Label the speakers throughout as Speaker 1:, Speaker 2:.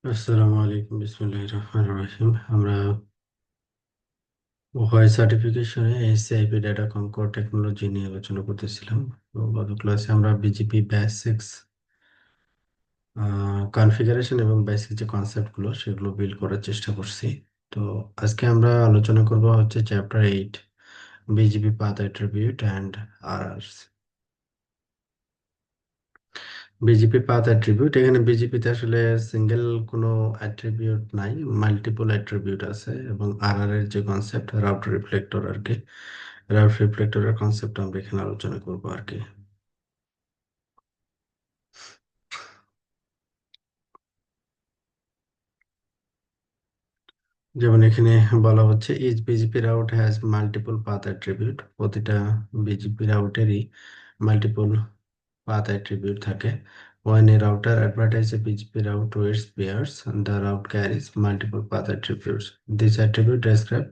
Speaker 1: আসসালামু আলাইকুম, বিসমিল্লাহির রহমানির রহিম। আমরা ভয়েস সার্টিফিকেশনে এসসিআইপি ডাটাকম কোর টেকনোলজি নিয়ে আলোচনা করতেছিলাম। তো গত ক্লাসে আমরা বিজিপি বেসিক্স কনফিগারেশন এবং বেসিক যে কনসেপ্টগুলো সেগুলো বিল্ড করার চেষ্টা করছি। তো আজকে আমরা আলোচনা করব হচ্ছে chapter 8, BGP path attribute and RRs. BGP path attribute, এখানে বিজিপিতে আসলে সিঙ্গেল কোনো অ্যাট্রিবিউট নাই, মাল্টিপল অ্যাট্রিবিউট আছে। এবং আরআর এর যে কনসেপ্ট, রাউট রিফ্লেক্টর আর কি, রাউট রিফ্লেক্টরের কনসেপ্ট আমরা এখানে আলোচনা করব আর কি। যেমন এখানে বলা হচ্ছে each BGP route has multiple path attribute. প্রতিটা বিজিপি রাউটেরই মাল্টিপল path attribute থাকে। When a router advertises a BGP route to its peers, the route carries multiple path attributes. This attribute describe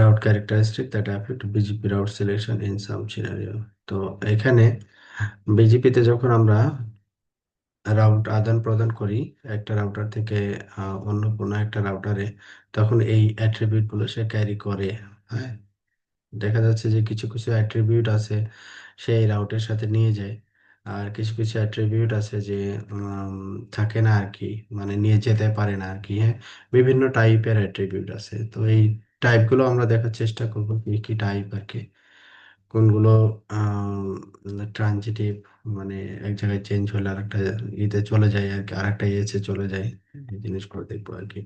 Speaker 1: route characteristic that affect BGP route selection in some scenario. তো এখানে বিজিপিতে যখন আমরা route আদান প্রদান করি একটা router থেকে অন্য কোনো একটা রাউটারে, তখন এই অ্যাট্রিবিউট গুলো সে ক্যারি করে। হ্যাঁ, দেখা যাচ্ছে যে কিছু কিছু অ্যাট্রিবিউট আছে সেই রাউটের সাথে নিয়ে যায়, আর কিছু কিছু অ্যাট্রিবিউট আছে যে থাকে না আর কি, মানে নিয়ে যেতে পারে না আর কি। হ্যাঁ, বিভিন্ন টাইপের অ্যাট্রিবিউট আছে। তো এই টাইপগুলো আমরা দেখার চেষ্টা করবো কি কি টাইপ আর কি, কোনগুলো ট্রানজিটিভ, মানে এক জায়গায় চেঞ্জ হলে আরেকটা ইতে চলে যায় আর কি, আরেকটা ইয়েছে চলে যায়। এই জিনিসগুলো দেখবো আর কি।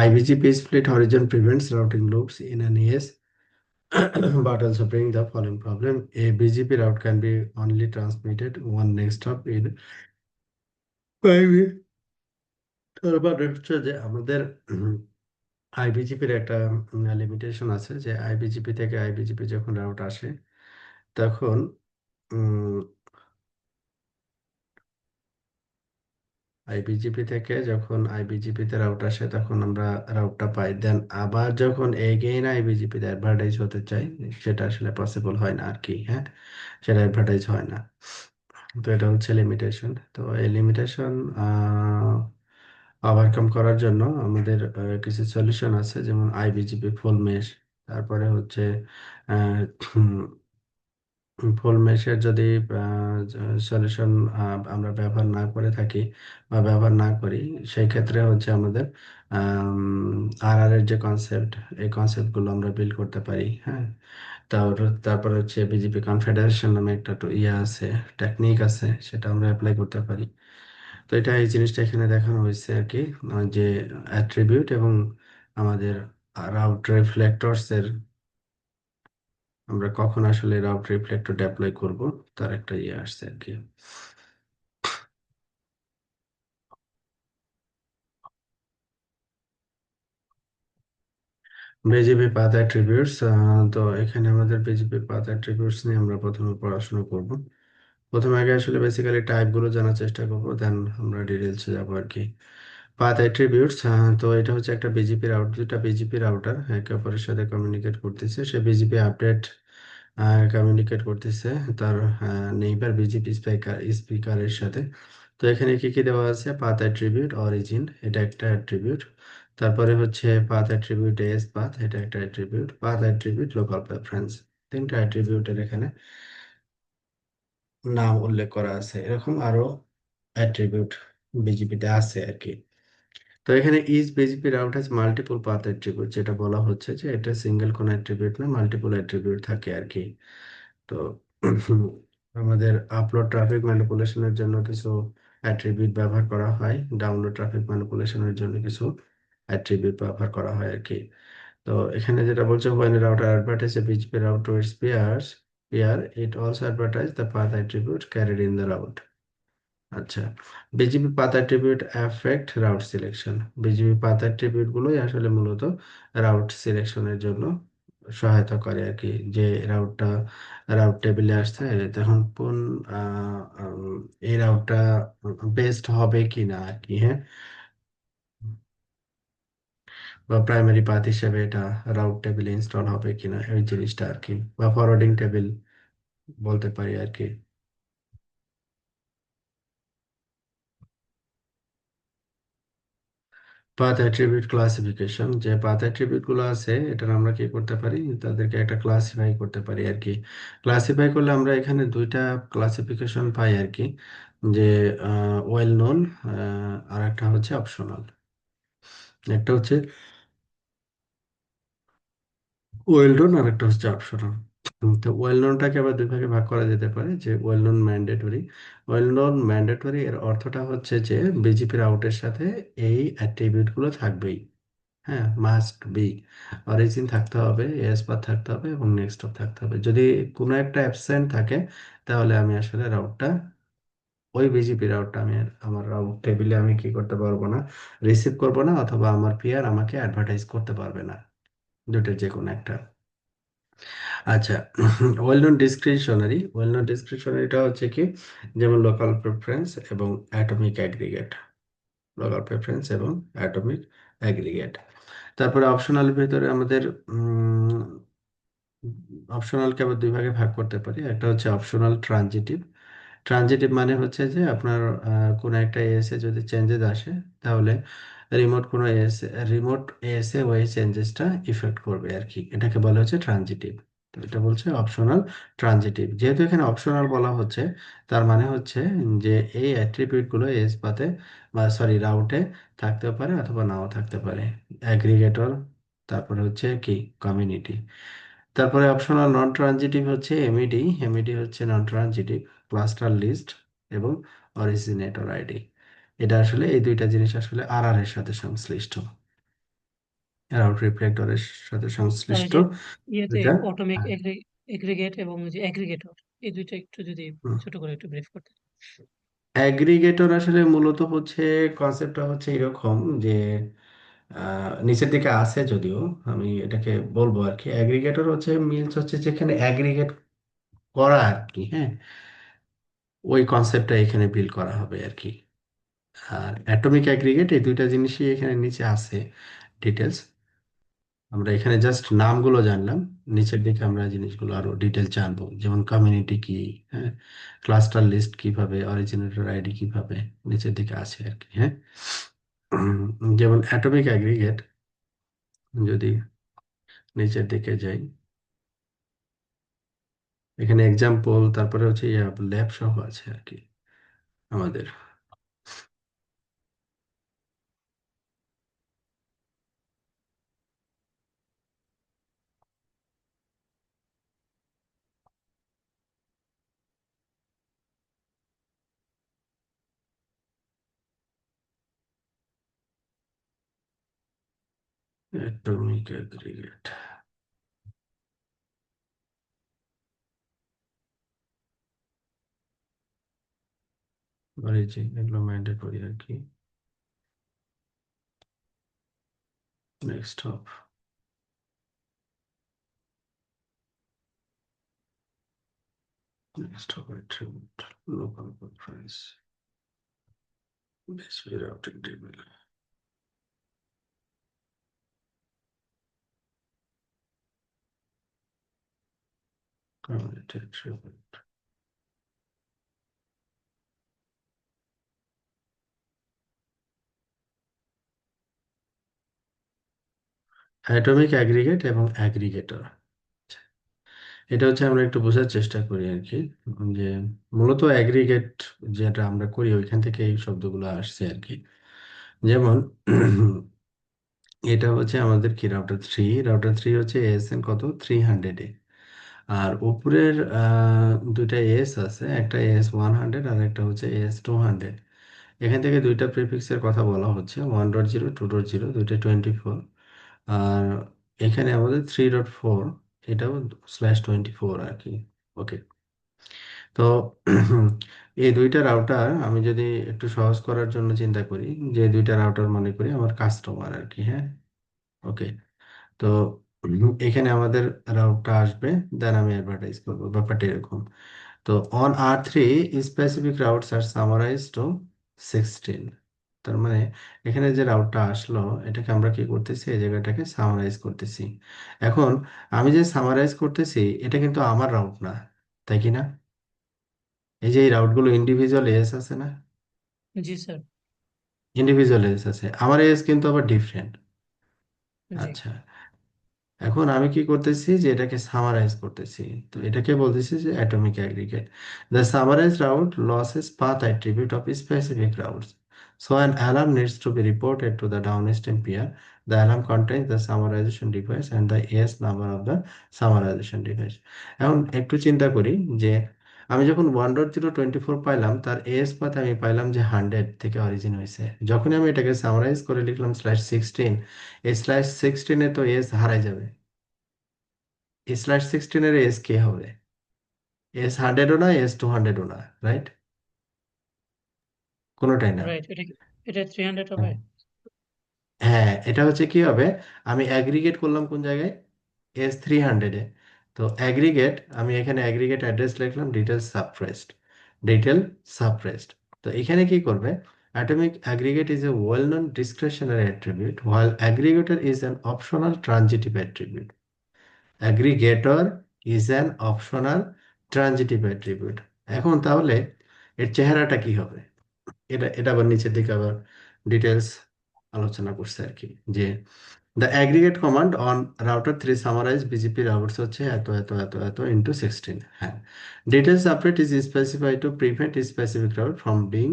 Speaker 1: IBGP split horizon prevents routing loops in an AS but also bring the following problem. A BGP route can be only transmitted one next hop in 5 years. তার মানে হচ্ছে যে আমাদের আইবিজিপির একটা লিমিটেশন আছে, যে আইবিজিপি থেকে আইবিজিপি যখন রাউট আসে তখন আইবিজিপি থেকে যখন আইবিজিপি তে রাউট আসে তখন আমরা রাউটটা পাই, দেন আবার যখন এগেইন আইবিজিপি তে অ্যাডভার্টাইজ হতে চাই, সেটা আসলে পসিবল হয় না আর কি। হ্যাঁ, সেটা অ্যাডভার্টাইজ হয় না। তো এটা হচ্ছে লিমিটেশন। তো এই লিমিটেশন ওভারকাম করার জন্য আমাদের কিছু সলিউশন আছে, যেমন আইবিজিপি ফুল মেশ। তারপরে হচ্ছে ফুল মেশের যদি সলিউশন আমরা ব্যবহার না করে থাকি বা ব্যবহার না করি, সেই ক্ষেত্রে হচ্ছে আমাদের আরআর এর যে কনসেপ্ট, এই কনসেপ্টগুলো আমরা বিল্ড করতে পারি। হ্যাঁ, তারপর হচ্ছে বিজিপি কনফেডারেশন নামে একটা ইয়ে আছে, টেকনিক আছে, সেটা আমরা অ্যাপ্লাই করতে পারি। তো এটা এই জিনিসটা এখানে দেখানো হয়েছে আর কি, যে অ্যাট্রিবিউট এবং আমাদের রাউট রিফ্লেক্টরস এর, আমরা কখন আসলে রাউট রিফ্লেক্টর ডেপ্লয় করব তার একটা ইয়ে আসছে আর কি। বিজিপি পাথ অ্যাট্রিবিউটস, তো এখানে আমাদের বিজিপি পাথ অ্যাট্রিবিউটস নিয়ে আমরা প্রথমে পড়াশোনা করব। প্রথমে আগে আসলে বেসিক্যালি টাইপ গুলো জানার চেষ্টা করব, দেন আমরা ডিটেলসে যাবো আর কি। পাথ অ্যাট্রিবিউটস, তো এটা হচ্ছে একটা বিজিপি রাউট, যেটা বিজিপি রাউটার একে অপরের সাথে কমিউনিকেট করতেছে, সে বিজিপি আপডেট কমিউনিকেট করতেছে তার নেইবার বিজিপি স্পিকারের সাথে। তো এখানে কি কি দেওয়া আছে, পাথ অ্যাট্রিবিউট অরিজিন, এটা একটা অ্যাট্রিবিউট। তারপরে হচ্ছে পাথ অ্যাট্রিবিউট এস পাথ, এটা একটা attribute. Path attribute local preference, তিনটা অ্যাট্রিবিউটের এখানে নাম উল্লেখ করা আছে। এরকম আরো অ্যাট্রিবিউট বিজিপিতে আছে আর কি। তো এখানে each BGP route has multiple path attribute, যেটা বলা হচ্ছে যে এটা সিঙ্গেল কোন অ্যাট্রিবিউট না, মাল্টিপল অ্যাট্রিবিউট থাকে আর কি। তো আমাদের আপলোড ট্রাফিক ম্যানিপুলেশনের জন্য কিছু অ্যাট্রিবিউট ব্যবহার করা হয়, ডাউনলোড ট্রাফিক ম্যানিপুলেশনের জন্য কিছু অ্যাট্রিবিউট ব্যবহার করা হয় আর কি। তো এখানে যেটা বলছে, when a router advertises a BGP route to its peer, it also advertises the path attribute carried in the route. আচ্ছা, BGP path attribute affect route selection. BGP path attribute গুলোই আসলে মূলত রাউট সিলেকশনের জন্য সহায়তা করে আর কি। যে রাউটটা রাউট টেবিলে আসছে, তখন কোন এই রাউটটা বেস্ট হবে কি না আর কি। হ্যাঁ, বা প্রাইমারি পাথ হিসেবে এটা রাউট টেবিলে ইনস্টল হবে কিনা, এই জিনিসটা আর কি, বা ফরওয়ার্ডিং টেবিল বলতে পারি আর কি। পাথ অ্যাট্রিবিউট ক্লাসিফিকেশন, যে পাথ অ্যাট্রিবিউট গুলো আছে এটার আমরা কি করতে পারি, তাদেরকে একটা ক্লাসিফাই করতে পারি আর কি। ক্লাসিফাই করলে আমরা এখানে দুইটা ক্লাসিফিকেশন পাই আর কি, যে ওয়েল নোন আর একটা হচ্ছে অপশনাল। একটা হচ্ছে ওয়েল নোন আর একটা হচ্ছে অপশনাল। তো ওয়েল নোনটাকে আবার দুই ভাগে ভাগ করা যেতে পারে, যে well known mandatory. Well known mandatory এর অর্থটা হচ্ছে যে বিজেপির আউটের সাথে এই অ্যাট্রিবিউট গুলো থাকবেই। হ্যাঁ, মাস্ট বি। অরিজিন থাকতে হবে, এস পাথ থাকতে হবে এবং নেক্সট অফ থাকতে হবে। যদি কোনো একটা অ্যাবসেন্ট থাকে তাহলে আমি আসলে রাউটটা, ওই বিজিপি রাউটটা আমি আমার রাউট টেবিলে আমি কি করতে পারবো না, রিসিভ করবো না, অথবা আমার পিয়ার আমাকে অ্যাডভার্টাইজ করতে পারবে না, দুটোর যে কোনো একটা। আচ্ছা, well known discretionary. Well known ডিসক্রিশনারিটা হচ্ছে কি, যেমন লোকাল প্রেফারেন্স এবং অ্যাটমিক অ্যাগ্রিগেট। লোকাল প্রেফারেন্স এবং অ্যাটমিক অ্যাগ্রিগেট। তারপরে অপশনাল ভেতরে আমাদের অপশনালকে আবার দুই ভাগে ভাগ করতে পারি। একটা হচ্ছে অপশনাল ট্রানজিটিভ। ট্রানজিটিভ মানে হচ্ছে যে আপনার কোনো একটা এসে যদি চেঞ্জেস আসে, তাহলে রিমোট কোনো এস রিমোট এসে ওই চেঞ্জেসটা ইফেক্ট করবে আর কি, এটাকে বলা হচ্ছে ট্রানজিটিভ। তো এটা বলছে অপশনাল ট্রানজিটিভ। যেহেতু এখানে অপশনাল বলা হচ্ছে, তার মানে হচ্ছে যে এই অ্যাট্রিবিউট গুলো এস পাতে বা সরি রাউটে থাকতে পারে অথবা নাও থাকতে পারে। অ্যাগ্রিগেটর, তারপরে হচ্ছে কি কমিউনিটি। তারপরে অপশনাল নন ট্রানজিটিভ হচ্ছে এমইডি। এমইডি হচ্ছে নন ট্রানজিটিভ, ক্লাস্টার লিস্ট এবং অরিজিনেটর আইডি। এটা আসলে এই দুইটা জিনিস আসলে আর আর এর সাথে সংশ্লিষ্ট, রাউট রিফ্লেক্টরের সাথে
Speaker 2: স্যার এই
Speaker 1: সংশ্লিষ্ট
Speaker 2: যে ইয়েতে
Speaker 1: দুইটা।
Speaker 2: অটোমিক এগ্রিগেট এবং ওই যে অ্যাগ্রিগেটর, এই দুইটা একটু যদি ছোট করে একটু ব্রিফ করতে।
Speaker 1: অ্যাগ্রিগেটর আসলে মূলত হচ্ছে, কনসেপ্টটা হচ্ছে এরকম যে নিচের দিকে আছে যদিও, আমি এটাকে বলবো আর কি। অ্যাগ্রিগেটর হচ্ছে মিলস হচ্ছে যেখানে অ্যাগ্রিগেট করা আর কি, হ্যাঁ, ওই কনসেপ্টটা এখানে বিল্ড করা হবে আর কি। আর অ্যাটমিক অ্যাগ্রিগেট, এই দুইটা জিনিসই এখানে নিচে আছে ডিটেলস। আমরা এখানে জাস্ট নামগুলো জানলাম, নিচের দিকে আমরা জিনিসগুলো আরো ডিটেল জানবো, যেমন কমিউনিটি কি, হ্যাঁ, ক্লাস্টার লিস্ট কিভাবে, অরিজিনেটর আইডি কিভাবে, নিচের দিকে আছে আর কি, হ্যাঁ। যেমন অ্যাটমিক অ্যাগ্রিগেট, যদি নিচের দিকে যাই, এখানে এক্সাম্পল, তারপরে হচ্ছে ল্যাব সহ আছে আর কি আমাদের। অ্যাটমিক অ্যাগ্রিগেট, অরিজিন, এগুলো ম্যান্ডেটরি আর কি। Next of, next of attribute, local preference, base routing table, community attribute, atomic aggregate এবং অ্যাগ্রিগেটর। এটা হচ্ছে আমরা একটু বোঝার চেষ্টা করি আর কি, যে মূলত অ্যাগ্রিগেট যেটা আমরা করি ওইখান থেকে এই শব্দগুলো আসছে আর কি। যেমন এটা হচ্ছে আমাদের কি রাউটার থ্রি। রাউটার থ্রি হচ্ছে এএসএন কত, 300-এ। আর উপরের দুইটা এস আছে, একটা AS100 আর একটা হচ্ছে AS200। এখান থেকে দুইটা প্রিফিক্সের কথা বলা হচ্ছে, 1.0 2.0, দুইটা 24। আর এখানে আমাদের 3.4, এটাও /24 আর কি। ওকে। তো এই দুইটা রাউটার আমি যদি একটু সহজ করার জন্য চিন্তা করি, যে দুইটা রাউটার মনে করি আমার কাস্টমার আর কি, হ্যাঁ। ওকে। তো এখানে আমাদের রাউটটা আসবে, দেন আমি অ্যাডভার্টাইজ করবো, ব্যাপারটা এরকম। তো on R3 specific routes are summarize to 16। তার মানে এখানে যে রাউটটা আসলো, এটাকে আমরা কি করতেছি, এই জায়গাটাকে সামারাইজ করতেছি। এখন আমি যে সামারাইজ করতেছি এটা কিন্তু আমার রাউট না, তাই কি না? এই যে এই রাউটগুলো ইন্ডিভিজুয়াল এস আছে না,
Speaker 2: জি স্যার।
Speaker 1: ইন্ডিভিজুয়াল এস আছে, আমার এস কিন্তু আবার ডিফারেন্ট।
Speaker 2: জি।
Speaker 1: আচ্ছা, এখন আমি কি করতেছি যে এটাকে সামারাইজ করতেছি। তো এটাকে বলতেছি যে atomic aggregate, the summarize route loses path attribute of specific routes, so an alarm needs to be reported to the downstream peer. The alarm contains the summarization device and the AS number of the summarization device. এখন একটু চিন্তা করি যে আমি যখন 1.024 পাইলাম, তার S path আমি পাইলাম যে 100 থেকে অরিজিন হয়েছে। যখন আমি এটাকে সামারাইজ করে লিখলাম /16, এই /16 তো এস হারাই যাবে। /16 এস কে হবে? S100ও না, S200ও না, রাইট? কোনোটাই না।
Speaker 2: রাইট। এটা 300 হবে?
Speaker 1: হ্যাঁ, হ্যাঁ, এটা হচ্ছে কি হবে, আমি অ্যাগ্রিগেট করলাম কোন জায়গায়? S300-এ। তো অ্যাগ্রিগেট, আমি এখানে অ্যাগ্রিগেট অ্যাড্রেস লিখলাম ডিটেল সাপ্রেসড, ডিটেল সাপ্রেসড। তো এখানে কি করবে, atomic aggregate is a well-known discretionary attribute while aggregator is an optional transitive attribute. Aggregator is an optional transitive attribute. এখন তাহলে এর চেহারাটা কি হবে? এটা এটা আবার নিচের দিকে আবার ডিটেলস আলোচনা করছে আর কি, যে the aggregate command on router 3 summarize BGP routers হচ্ছে এত এত এত এত ইন্টু 16। হ্যাঁ, details update is specified to prevent specific route from being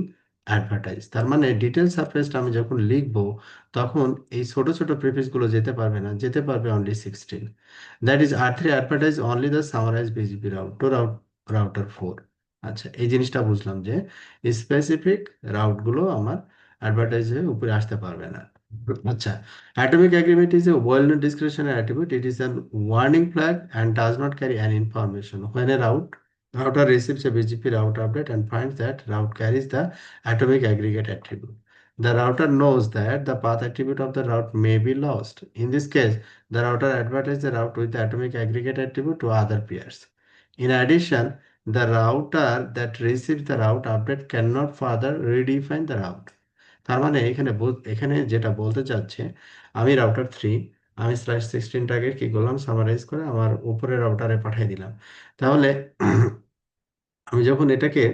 Speaker 1: advertise. তার মানে ডিটেলস আপডেট আমি যখন লিখবো, তখন এই ছোট ছোট প্রিফিক্স গুলো যেতে পারবে না, যেতে পারবে only 16। That is R3 advertise only the summarize BGP route to router 4। আচ্ছা, এই জিনিসটা বুঝলাম যে স্পেসিফিক রাউটগুলো আমার অ্যাডভার্টাইজের উপরে আসতে পারবে না। আচ্ছা, atomic agreement is a well-known discretionary attribute. It is a warning flag and does not carry any information. When a router receives a BGP route update and finds that route carries the atomic aggregate attribute, the router knows that the path attribute of the route may be lost. In this case, the router advertises the route with the atomic aggregate attribute to other peers. In addition, the router that receives the route update cannot further redefine the route. তার মানে এখানে এখানে যেটা বলতে চাচ্ছে, আমি router 3, আমি /16টাকে কি করলাম, সামারাইজ করে আমার উপরের রাউটারে পাঠিয়ে দিলাম। তাহলে আমি যখন এটাকে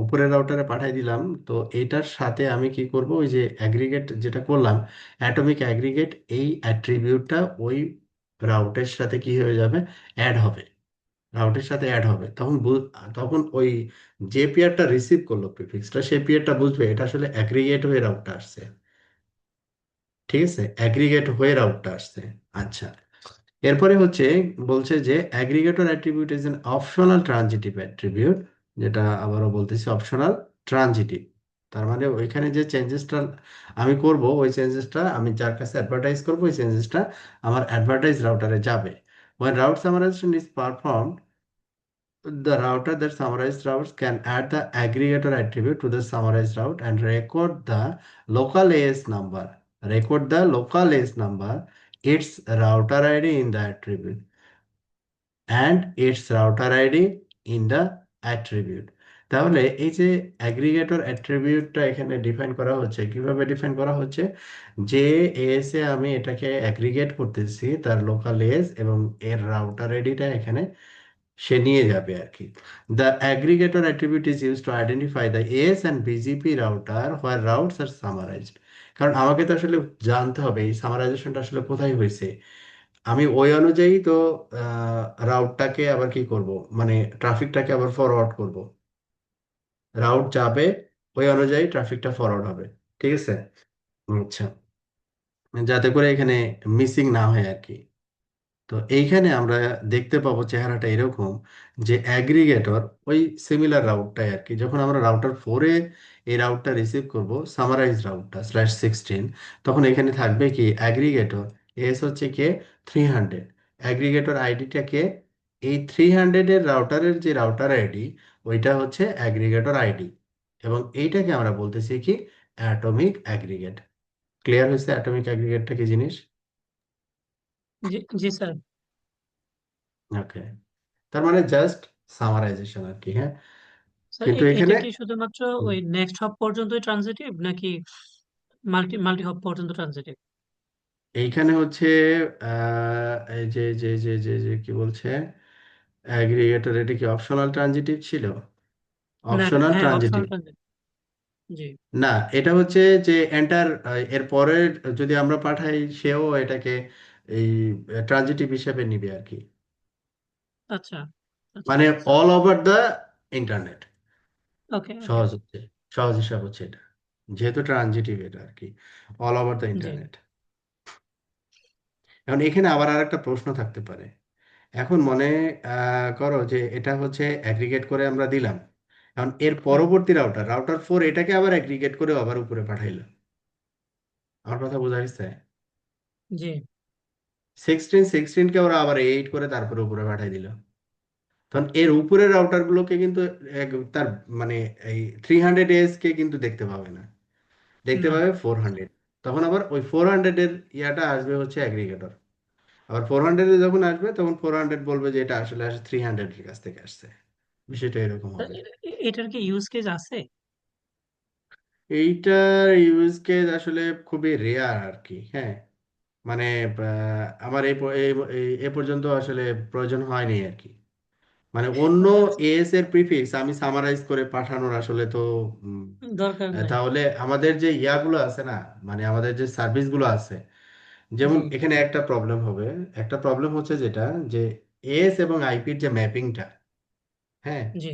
Speaker 1: উপরের রাউটারে পাঠিয়ে দিলাম, তো এটার সাথে আমি কি করব, ওই যে অ্যাগ্রিগেট যেটা করলাম, অ্যাটমিক অ্যাগ্রিগেট, এই অ্যাট্রিবিউটটা ওই রাউটের সাথে কি হয়ে যাবে, অ্যাড হবে, রাউটের সাথে অ্যাড হবে। তখন তখন ওই যে পেয়ারটা রিসিভ করলো প্রিফিক্সটা, সেই পেয়ারটা বুঝবে এটা আসলে অ্যাগ্রিগেট হয়ে রাউটটা আসছে। ঠিক আছে, অ্যাগ্রিগেট হয়ে রাউটটা আসছে। আচ্ছা, এরপরে হচ্ছে বলছে যে aggregator attribute is an optional transitive attribute, যেটা আবারও বলতেছি অপশনাল ট্রানজিটিভ। তার মানে ওইখানে যে চেঞ্জেসটা আমি করব, ওই চেঞ্জেসটা আমি যার কাছে অ্যাডভার্টাইজ করব, ওই চেঞ্জেসটা আমার অ্যাডভার্টাইজ রাউটারে যাবে। when route summarization is performed, the router that summarized routes can add the aggregator attribute to the summarized route and record the local AS number. Record the local AS number, its router ID in the attribute, and its router ID in the attribute. তাহলে এই যে aggregator অ্যাট্রিবিউটটা এখানে define করা হচ্ছে, কিভাবে define করা হচ্ছে, যে এস এ আমি এটাকে অ্যাগ্রিগেট করতেছি, তার লোকাল এস এবং এর রাউটার আইডিটা এখানে সে নিয়ে যাবে আর কি। The aggregator attribute is use to identify the AS and BGP router where routes are summarized. কারণ আমাকে তো আসলে জানতে হবে এই সামারাইজেশনটা আসলে কোথায় হয়েছে, আমি ওই অনুযায়ী তো রাউটটাকে আবার কি করব, মানে ট্রাফিকটাকে আবার ফরওয়ার্ড করব। রাউট যাবে, ওই অনুযায়ী ট্রাফিকটা ফরওয়ার্ড হবে। ঠিক আছে। আচ্ছা, যাতে করে এখানে মিসিং না হয় আর কি। তো এইখানে আমরা দেখতে পাবো চেহারাটা এরকম, যে অ্যাগ্রিগেটর ওই সিমিলার রাউটটাই আর কি, যখন আমরা রাউটার 4-এ এই রাউটটা রিসিভ করব, সামারাইজ রাউটটা /16, তখন এখানে থাকবে কি অ্যাগ্রিগেটর এস হচ্ছে কে 300, অ্যাগ্রিগেটর আইডিটা কে, এই 300-এর রাউটারের যে রাউটার আইডি, ওইটা হচ্ছে অ্যাগ্রিগেটর আইডি, এবং এইটাকে আমরা বলতেছি কি অ্যাটমিক অ্যাগ্রিগেট। ক্লিয়ার হয়েছে অ্যাটমিক অ্যাগ্রিগেটটা কি জিনিস?
Speaker 2: জি, জি স্যার।
Speaker 1: ওকে, তার মানে জাস্ট সামারাইজেশন আর কি। হ্যাঁ,
Speaker 2: স্যার,
Speaker 1: কিন্তু
Speaker 2: এটা
Speaker 1: এখানে
Speaker 2: কি শুধুমাত্র
Speaker 1: হুম,
Speaker 2: ওই নেক্সট হপ পর্যন্তই ট্রানজিটিভ, নাকি মাল্টি মাল্টি হপ পর্যন্ত ট্রানজিটিভ?
Speaker 1: এইখানে হচ্ছে এই যে যে যে যে যে কি বলছে অ্যাগ্রিগেটর, এটা কি অপশনাল ট্রানজিটিভ ছিল?
Speaker 2: না, না,
Speaker 1: অপশনাল
Speaker 2: হ্যাঁ,
Speaker 1: ট্রানজিটিভ,
Speaker 2: অপশনাল ট্রানজিটিভ। জি।
Speaker 1: না, এটা হচ্ছে যে এন্টার, এর পরে যদি আমরা পাঠাই সেও এটাকে এই ট্রানজিটিভ হিসেবে নিবে আর কি।
Speaker 2: আচ্ছা, আচ্ছা।
Speaker 1: মানে অল ওভার দ্য ইন্টারনেট।
Speaker 2: ওকে, ওকে।
Speaker 1: সহজ হচ্ছে, সহজ হিসাব হচ্ছে এটা, যেহেতু ট্রানজিটিভ এটা আর কি, all over the
Speaker 2: G,
Speaker 1: internet. এখন এখানে আবার আরেকটা প্রশ্ন থাকতে পারে। এখন মনে করো যে এটা হচ্ছে অ্যাগ্রিগেট করে আমরা দিলাম, এখন এর
Speaker 2: হুম,
Speaker 1: পরবর্তী রাউটার, রাউটার 4 এটাকে আবার অ্যাগ্রিগেট করে আবার উপরে পাঠাইলো। আমার কথা বোঝা গেছে?
Speaker 2: জি,
Speaker 1: 16 কে ওরা আবার 8 করে তারপরে উপরে পাঠাই দিল। তখন এর উপরের রাউটার গুলোকে কিন্তু তার মানে এই 300 কে কিন্তু দেখতে পাবে না, দেখতে
Speaker 2: না।
Speaker 1: পাবে 400। তখন আবার ওই 400 এর ইয়াটা আসবে হচ্ছে অ্যাগ্রিগেটর। আবার 400 এ যখন আসবে তখন 400 বলবে যে এটা আসলে 300 এর কাছ থেকে আসছে। বিষয়টা এরকম
Speaker 2: তা
Speaker 1: হবে।
Speaker 2: এটার কি ইউজ কেস আছে?
Speaker 1: এইটার ইউজ কেস আসলে খুবই রেয়ার আর কি, হ্যাঁ। মানে আমার এ পর্যন্ত আসলে প্রয়োজন হয়নি আর কি। মানে অন্য
Speaker 2: আচ্ছা,
Speaker 1: এস এর প্রিফিক্স আমি সামারাইজ করে পাঠানোর আসলে তো উম,
Speaker 2: দরকার নাই।
Speaker 1: তাহলে আমাদের যে ইয়াগুলো আছে না, মানে আমাদের যে সার্ভিসগুলো আছে, যেমন
Speaker 2: জি,
Speaker 1: এখানে একটা প্রবলেম হবে। একটা প্রবলেম হচ্ছে যেটা, যে এস এবং আইপির যে ম্যাপিংটা, হ্যাঁ,
Speaker 2: জি,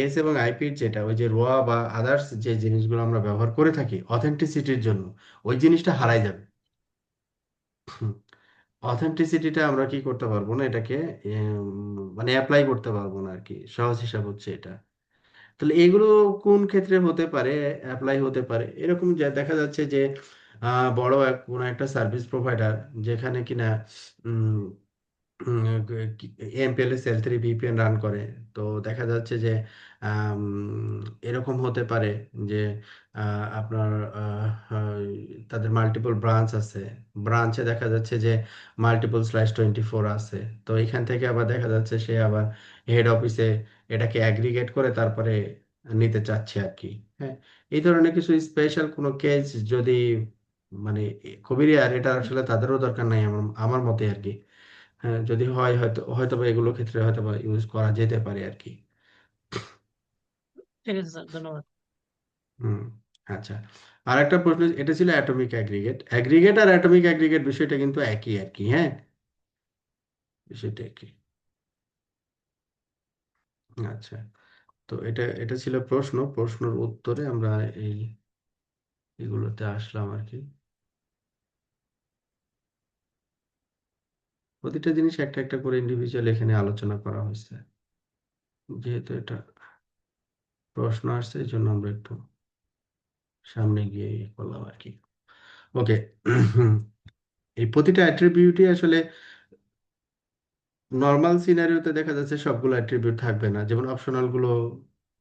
Speaker 1: এস এবং আইপির যেটা ওই যে রোয়া বা আদার্স যে জিনিসগুলো আমরা ব্যবহার করে থাকি অথেন্টিসিটির জন্য, ওই জিনিসটা
Speaker 2: জি।
Speaker 1: হারাই যাবে। অথেন্টিসিটিটা আমরা কি করতে পারবো না, এটাকে মানে অ্যাপ্লাই করতে পারবো না আর কি, সহজ হিসাব হচ্ছে এটা। তাহলে এগুলো কোন ক্ষেত্রে হতে পারে অ্যাপ্লাই হতে পারে, এরকম যে দেখা যাচ্ছে যে বড় কোনো একটা সার্ভিস প্রোভাইডার যেখানে কিনা এমপিএলএস এল3 ভিপিএন রান করে। তো দেখা যাচ্ছে যে আম, এরকম হতে পারে যে আপনার তাদের মাল্টিপল ব্রাঞ্চ আছে, ব্রাঞ্চে দেখা যাচ্ছে যে /24 আছে। তো এখান থেকে আবার দেখা যাচ্ছে সে আবার হেড অফিসে এটাকে অ্যাগ্রিগেট করে তারপরে নিতে চাচ্ছে আর কি। হ্যাঁ, এই ধরনের কিছু স্পেশাল কোনো কেস যদি, মানে খুবই রেয়ার, এটা আসলে তাদেরও দরকার নাই আমার আমার মতে আর কি। হ্যাঁ, যদি হয় হয়তো হয়তো বা এগুলো ক্ষেত্রে হয়তো বা ইউজ করা যেতে পারে আর কি।
Speaker 2: ঠিক আছে স্যার, ধন্যবাদ।
Speaker 1: হুম। আচ্ছা, আর একটা প্রশ্ন, এটা ছিল অ্যাটমিক অ্যাগ্রিগেট। অ্যাগ্রিগেট আর অ্যাটমিক অ্যাগ্রিগেট বিষয়টা কিন্তু একই আর কি, হ্যাঁ, বিষয়টা একই। আচ্ছা, তো এটা এটা ছিল প্রশ্ন, প্রশ্নের উত্তরে আমরা এই এগুলোতে আসলাম আর কি। প্রতিটা জিনিস একটা একটা করে ইন্ডিভিজুয়াল এখানে আলোচনা করা হয়েছে, যেহেতু এটা প্রশ্ন আসছে এই জন্য আমরা একটু সামনে গিয়ে ইয়ে করলাম আর কি। ওকে। এই প্রতিটা অ্যাট্রিবিউটই আসলে নর্মাল সিনারিওতে দেখা যাচ্ছে সবগুলো অ্যাট্রিবিউট থাকবে না, যেমন অপশনাল গুলো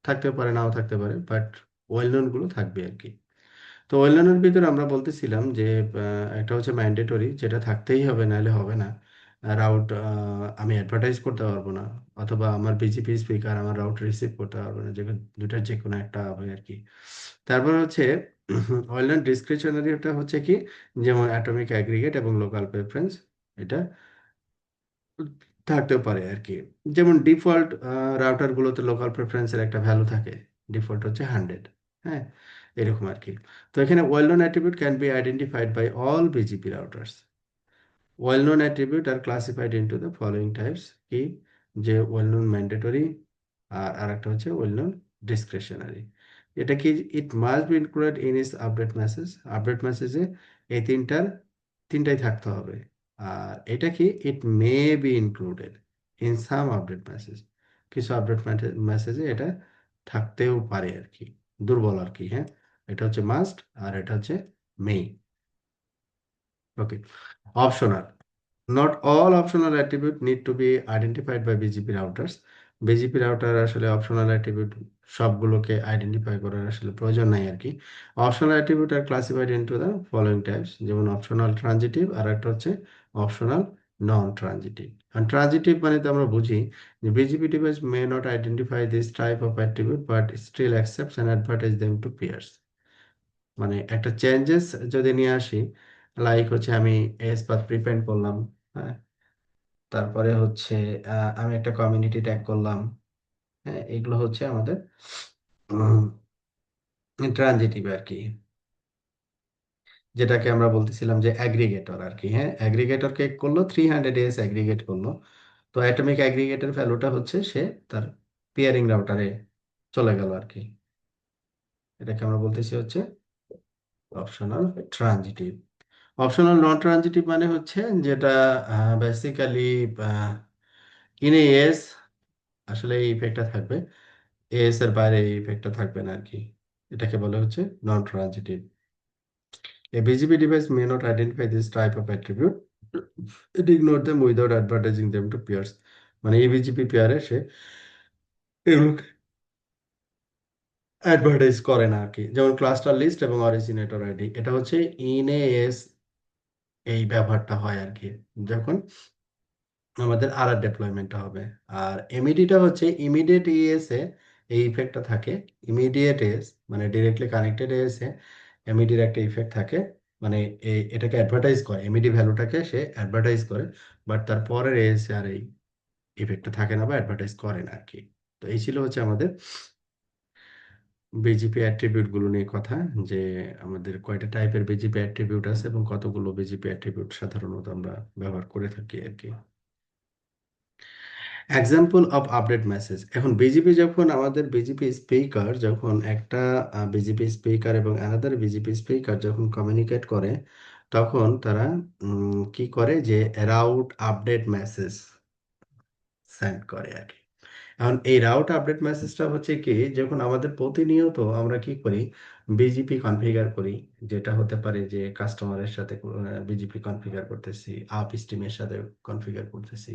Speaker 1: থাকতে পারে নাও থাকতে পারে, বাট ওয়েল নোন গুলো থাকবে আর কি। তো ওয়েল নোনের ভিতরে আমরা বলতেছিলাম যে একটা হচ্ছে ম্যান্ডেটরি, যেটা থাকতেই হবে, নাহলে হবে না। রাউট আমি অ্যাডভার্টাইজ করতে পারবো না, অথবা আমার বিজিপি স্পিকার আমার রাউট রিসিভ করতে পারবে না, যে দুটার যে কোনো একটা হবে আর কি। তারপর হচ্ছে ওয়েল নোন ডিসক্রিশনারিটা হচ্ছে কি, যেমন অ্যাটমিক অ্যাগ্রিগেট এবং লোকাল প্রেফারেন্স, এটা থাকতেও পারে আর কি। যেমন ডিফল্ট রাউটার গুলোতে লোকাল প্রেফারেন্সের একটা ভ্যালু থাকে, ডিফল্ট হচ্ছে 100। হ্যাঁ, এরকম আর কি। তো এখানে well known attribute can be identified by all BGP routers. Well known attribute are classified into the following types, কি, যে ওয়েল নোন ম্যান্ডেটরি, আর আরেকটা হচ্ছে ওয়েল নোন ডিসক্রিশনারি। এটা কি, it must be included in is update message. Update মেসেজে এই তিনটাই থাকতে হবে। আর এটা কি, it may be included in some update message, কিছু আপডেট মেসেজে এটা থাকতেও পারে আর কি, দুর্বল আর কি, হ্যাঁ। এটা হচ্ছে মাস্ট, আর এটা হচ্ছে may. Okay. Optional, not all optional attribute need to be identified by BGP routers. BGP router আসলে অপশনাল অ্যাট্রিবিউট সবগুলোকে আইডেন্টিফাই করার আসলে প্রয়োজন নাই আর কি। Optional attribute are classified into the following types, যেমন অপশনাল ট্রানজিটিভ, আর একটা হচ্ছে অপশনাল নন ট্রানজিটিভ। আর ট্রানজিটিভ মানে তো আমরা বুঝি যে BGP device may not identify this type of attribute but still accepts and advertise them to peers. মানে একটা চেঞ্জেস যদি নিয়ে আসি, লাইক হচ্ছে আমি এস পাথ প্রিপেন্ড করলাম, হ্যাঁ, তারপরে হচ্ছে আমি একটা কমিউনিটি ট্যাগ করলাম, হ্যাঁ, এগুলো হচ্ছে আমাদের ট্রানজিটিভ আর কি, যেটাকে আমরা বলতেছিলাম যে অ্যাগ্রিগেটর আর কি। হ্যাঁ, অ্যাগ্রিগেটরকে করলো 300 অ্যাগ্রিগেট করলো, তো অ্যাটমিক অ্যাগ্রিগেটের ভ্যালুটা হচ্ছে সে তার পিয়ারিং রাউটারে চলে গেল আর কি। এটাকে আমরা বলতেছি হচ্ছে optional transitive. Optional non transitive মানে হচ্ছে যেটা বেসিক্যালি ইন এস আসলে এই ইফেক্টটা থাকবে, এস এর বাইরে এই ইফেক্টটা থাকবে না আর কি। এটাকে বলে হচ্ছে নন transitive. A BGP device may not identify this type of attribute. It ignore them without advertising them to peers. মানে এই বিজিপি পেয়ারে সে এগুলোকে অ্যাডভার্টাইজ করে না আর কি। যেমন ক্লাস্টার লিস্ট এবং অরিজিনেটর আইডি, এটা হচ্ছে ইন এস এই ব্যবহারটা হয় আর কি যখন আমাদের আর ডেপ্লয়মেন্টটা হবে। আর এমইডিটা হচ্ছে ইমিডিয়েট ইএস এ এই ইফেক্টটা থাকে। ইমিডিয়েট এস মানে ডিরেক্টলি কানেক্টেড এস এ এমইডির একটা ইফেক্ট থাকে, মানে এটাকে অ্যাডভার্টাইজ করে, এমইডি ভ্যালুটাকে সে অ্যাডভার্টাইজ করে, বাট তার পরের এস আর এই ইফেক্টটা থাকে না বা অ্যাডভার্টাইজ করে না আর কি। তো এই ছিল হচ্ছে আমাদের বিজিপি অ্যাট্রিবিউট গুলো নিয়ে কথা, যে আমাদের কয়টা টাইপের বিজিপি অ্যাট্রিবিউট আছে এবং কতগুলো বিজিপি অ্যাট্রিবিউট সাধারণত আমরা ব্যবহার করে থাকি আর কি। Example of update message. এখন বিজিপি যখন আমাদের বিজিপি স্পিকার যখন একটা বিজিপি স্পিকার এবং অ্যানাদার বিজিপি স্পিকার যখন কমিউনিকেট করে, তখন তারা কি করে যে রাউট আপডেট মেসেজ সেন্ড করে আর কি। এখন এই রাউট আপডেট মেসেজটা হচ্ছে কি, যখন আমাদের প্রতিনিয়ত আমরা কি করি, বিজিপি কনফিগার করি, যেটা হতে পারে যে কাস্টমারের সাথে বিজিপি কনফিগার করতেছি, আপ স্ট্রিমের সাথে কনফিগার করতেছি,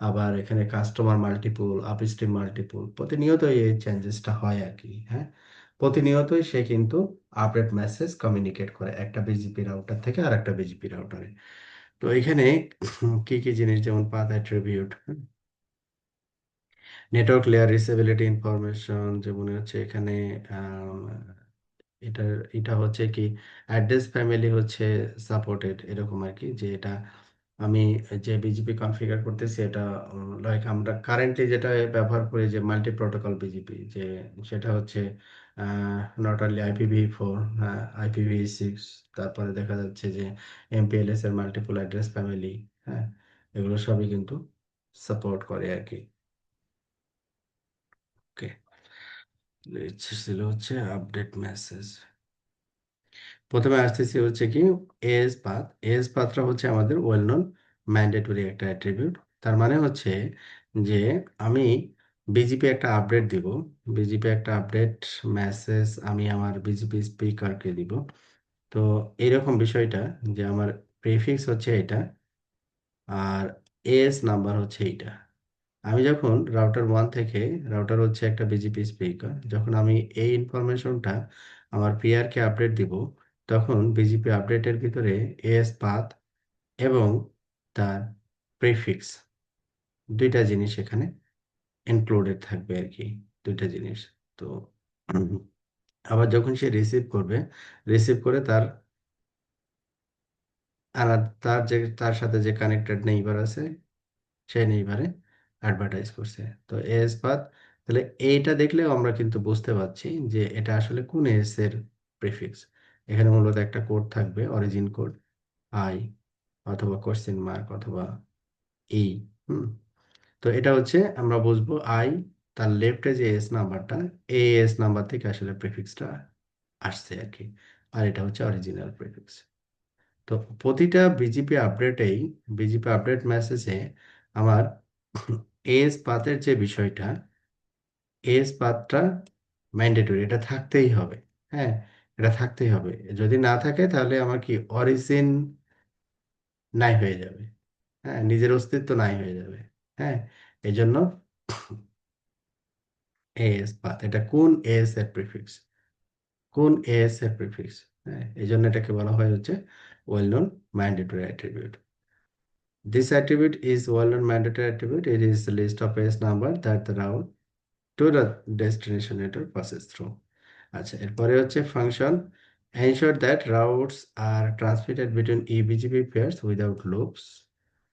Speaker 1: আবার এখানে customer multiple, up stream multiple, প্রতিনিয়ত এই চেঞ্জেসটা হয় আর কি। হ্যাঁ, প্রতিনিয়তই সে কিন্তু আপডেট মেসেজ কমিউনিকেট করে একটা বিজিপি রাউটার থেকে আর একটা বিজিপি রাউটারে। তো এখানে কি কি জিনিস, যেমন path attribute, network layer reachability information, যেমন হচ্ছে এখানে আম, এটা এটা হচ্ছে কি অ্যাড্রেস ফ্যামিলি হচ্ছে সাপোর্টেড, এরকম আর কি, যে এটা আমি যে বিজিপি কনফিগার করতেছি এটা লাইক আমরা কারেন্টলি যেটা ব্যবহার করি যে মাল্টি প্রোটোকল বিজিপি, যে সেটা হচ্ছে নট অনলি IPv4, IPv6, তারপরে দেখা যাচ্ছে যে MPLS এর মাল্টিপল অ্যাড্রেস ফ্যামিলি। হ্যাঁ, এগুলো সবই কিন্তু সাপোর্ট করে আর কি। ওকে, ছিল হচ্ছে আপডেট মেসেজ। প্রথমে আসতেছি হচ্ছে কি এজ পাথ। এজ পাথটা হচ্ছে আমাদের ওয়েল নোন ম্যান্ডেটরি একটা অ্যাট্রিবিউট। তার মানে হচ্ছে যে আমি বিজিপি একটা আপডেট দিব, বিজিপি একটা আপডেট মেসেজ আমি আমার বিজিপি স্পিকারকে দিব। তো এরকম বিষয়টা যে আমার প্রিফিক্স হচ্ছে এটা আর এজ নাম্বার হচ্ছে এইটা। আমি যখন রাউটার 1 থেকে, রাউটার হচ্ছে একটা বিজিপি স্পিকার, যখন আমি এই ইনফরমেশনটা আমার পিআরকে আপডেট দিব, তখন বিজিপি আপডেটের ভিতরে এস পাথ এবং তার প্রিফিক্স দুইটা জিনিস এখানে ইনক্লুডেড থাকবে আর কি, দুইটা জিনিস। তো উম, আবার যখন সে রিসিভ করবে, রিসিভ করে তার আর তার যে তার সাথে যে কানেক্টেড নেইবার আছে সে নেইবারে অ্যাডভার্টাইজ করছে। তো এস পাথ, তাহলে এইটা দেখলেও আমরা কিন্তু বুঝতে পারছি যে এটা আসলে কোন এস এর প্রিফিক্স। এখানে মূলত একটা কোড থাকবে, অরিজিন কোড আই অথবা কোশ্চেন মার্ক অথবা ই। হুম, তো এটা হচ্ছে আমরা বুঝবো আই, তার লেফটে যে এস নাম্বারটা, এই এস নাম্বার থেকে আসলে প্রিফিক্সটা আসছে আর কি, আর এটা হচ্ছে অরিজিনাল প্রিফিক্স। তো প্রতিটা বিজিপি আপডেটেই, বিজিপি আপডেট মেসেজে আমার এস পাথের যে বিষয়টা, এস পাথটা ম্যান্ডেটরি, এটা থাকতেই হবে। হ্যাঁ, এটা থাকতেই হবে, যদি না থাকে তাহলে আমার কি অরিজিন নাই হয়ে যাবে। হ্যাঁ, নিজের অস্তিত্ব নাই হয়ে যাবে। হ্যাঁ, এই জন্য এস পাথ, এটা কোন এস এর প্রিফিক্স, কোন এস এর প্রিফিক্স। হ্যাঁ, এই জন্য এটাকে বলা হয় হচ্ছে well known mandatory attribute. This attribute is well-known mandatory attribute. It is the list of page number that the route to the destination network passes through. আচ্ছা, এরপরে হচ্ছে function ensure that routes are transmitted between eBGP pairs without loops.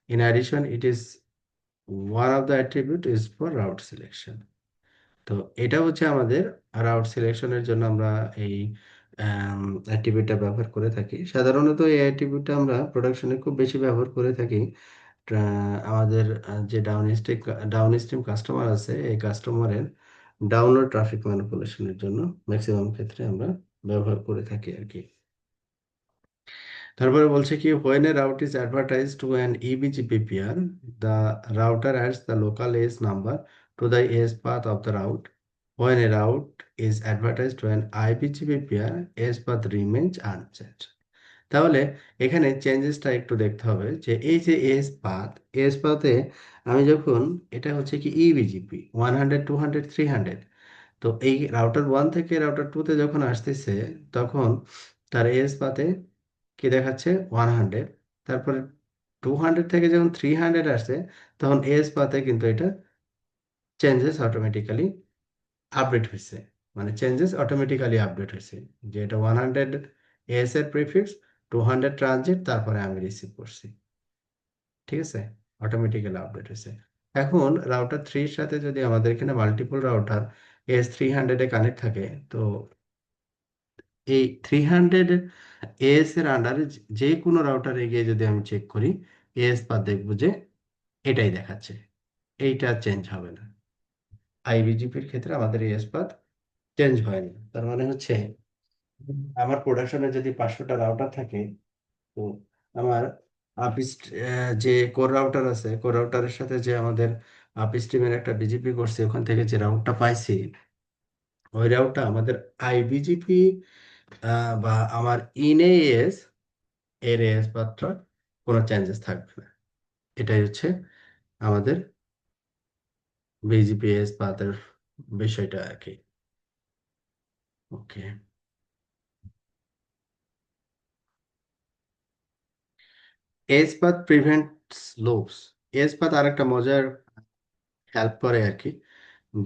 Speaker 1: In addition, it is one of the attribute is for route selection. তো এটা হচ্ছে আমাদের route সিলেকশনের জন্য আমরা এই অ্যাট্রিবিউটটা ব্যবহার করে থাকি। সাধারণত এই অ্যাট্রিবিউটটা আমরা প্রোডাকশনে খুব বেশি ব্যবহার করে থাকি। আমাদের যে ডাউনস্ট্রিম কাস্টমার আছে, এই কাস্টমারের ডাউনলোড ট্রাফিক ম্যানিপুলেশনের জন্য ম্যাক্সিমাম ক্ষেত্রে আমরা ব্যবহার করে থাকি আর কি। তারপরে বলছে কি, when a route is advertised to an EBGP peer, the router adds the local AS number to the AS path of the route. When a route is advertised to an IBGP peer, AS path remains unchanged. তাহলে এখানে চেঞ্জেসটা একটু দেখতে হবে যে এই যে S পাথে আমি যখন, এটা হচ্ছে কি ইবিজিপি 100 200 300, তো এই রাউটার 1 থেকে রাউটার 2 তে যখন আসতেছে তখন তার এস পাথে কি দেখাচ্ছে 100, তারপরে 200 থেকে যখন 300 আসছে তখন এস পাথে কিন্তু এটা চেঞ্জেস অটোমেটিক্যালি আপডেট হয়েছে, মানে চেঞ্জেস অটোমেটিক্যালি আপডেট হয়েছে যে এটা 100 এস এর প্রিফিক্স, 200 ট্রানজিট, তারপরে আমি রিসিভ করছি। ঠিক আছে, অটোমেটিক্যালি আপডেট হয়েছে। এখন রাউটার 3 এর সাথে যদি আমাদের এখানে মাল্টিপল রাউটার S300 কানেক্ট থাকে, তো এই 300 এস এর আন্ডারে যে কোনো রাউটারে গিয়ে যদি আমি চেক করি, এস পাথ দেখবো যে এটাই দেখাচ্ছে, এইটা চেঞ্জ হবে না। আইবিজিপির ক্ষেত্রে আমাদের এস পাথ চেঞ্জ হয় না। তার মানে হচ্ছে আমার প্রোডাকশনে যদি 500টা রাউটার থাকে, তো আমার যে কোর রাউটার আছে, কোর রাউটারের সাথে যে আমাদের আপস্ট্রিমের একটা বিজিপি করছে, ওখান থেকে যে রাউটটা পাইছি, ওই রাউটটা আমাদের আইবিজিপি বা আমার ইনএএস এর এস মাত্র কোনো চেঞ্জেস থাকবে না। এটাই হচ্ছে আমাদের বিজিপিএস পাথের বিষয়টা আর কি। Okay, AS path prevents loops. AS path আরেকটা মজার হেল্প করে আর কি,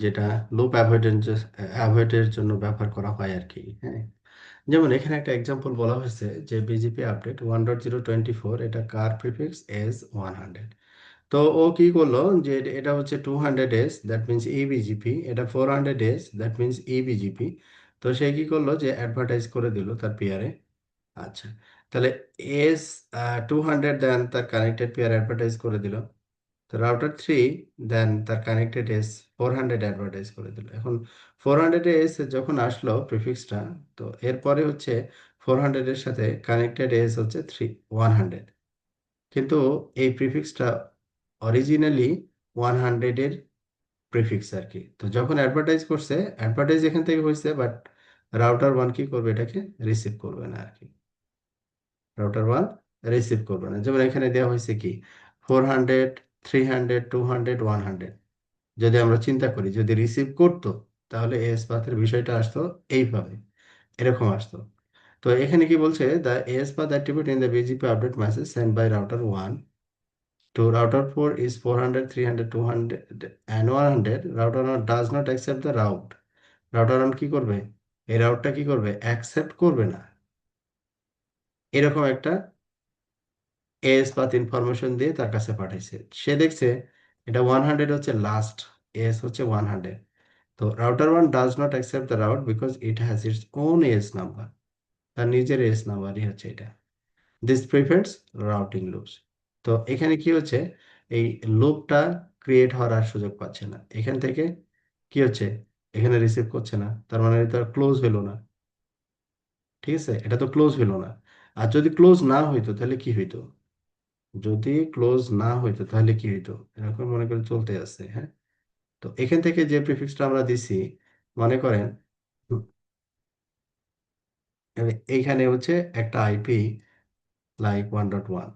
Speaker 1: যেটা লুপ অ্যাভয়েডের জন্য ব্যবহার করা হয় আর কি। হ্যাঁ, যেমন এখানে একটা এক্সাম্পল বলা হয়েছে যে বিজিপি আপডেট 1.024, এটা কার প্রিফিক্স এস 100। তো ও কি করলো যে এটা হচ্ছে 200 এস, দ্যাট মিনস ইবিজিপি, এটা 400 এস, দ্যাট মিনস ইবিজিপি। তো সে কি করলো যে অ্যাডভার্টাইজ করে দিল তার পিয়ারে। আচ্ছা, তাহলে এস 200 দেন তার কানেক্টেড পেয়ার অ্যাডভার্টাইজ করে দিল। তো রাউটার 3 দেন তার কানেক্টেড এস 400 অ্যাডভার্টাইজ করে দিল। এখন 400 এস যখন আসলো প্রিফিক্সটা, তো এরপরে হচ্ছে 400 এর সাথে কানেক্টেড এস হচ্ছে 100, কিন্তু এই প্রিফিক্সটা অরিজিনালি 100 এর প্রিফিক্স আর কি। তো যখন অ্যাডভার্টাইজ করছে, অ্যাডভার্টাইজ এখান থেকে হয়েছে, বাট রাউটার 1 কি করবে, এটাকে রিসিভ করবে না আর কি। রাউটার 1 রিসিভ করবে না। যেমন এখানে দেওয়া হয়েছে কি 400 300 200 100, যদি আমরা চিন্তা করি যদি রিসিভ করতো, তাহলে এস পাথের বিষয়টা আসতো এইভাবে, এরকম আসতো। তো এখানে কি বলছে, the AS path attribute in the BGP update message send by router 1 to router 4 is 400 300 200 and 100. router 1 does not accept the route. Router 1 কি করবে, এই রাউটটা কি করবে, অ্যাকসেপ্ট করবে না। এরকম একটা এস পাথ ইনফরমেশন দিয়ে তার কাছে পাঠাইছে। সে দেখছে এটা 100 হচ্ছে লাস্ট, এস হচ্ছে 100। তো router 1 does not accept the route because it has its own S number, তার নিজের এস নাম্বারই হচ্ছে এটা। This prevents routing loops. তো এখানে কি হচ্ছে, এই লুপটা ক্রিয়েট হওয়ার আর সুযোগ পাচ্ছে না। এখান থেকে কি হচ্ছে, এখানে রিসিভ করছে না, তার মানে এটা ক্লোজ হলো না। ঠিক আছে, এটা তো ক্লোজ হলো না। আর যদি ক্লোজ না হইতো তাহলে কি হইতো, যদি ক্লোজ না হইতো তাহলে কি হইতো, এরকম মনে করে চলতে আছে। হ্যাঁ, তো এখান থেকে যে প্রিফিক্সটা আমরা দিছি, মনে করেন এইখানে হচ্ছে একটা আইপি লাইক 1.1,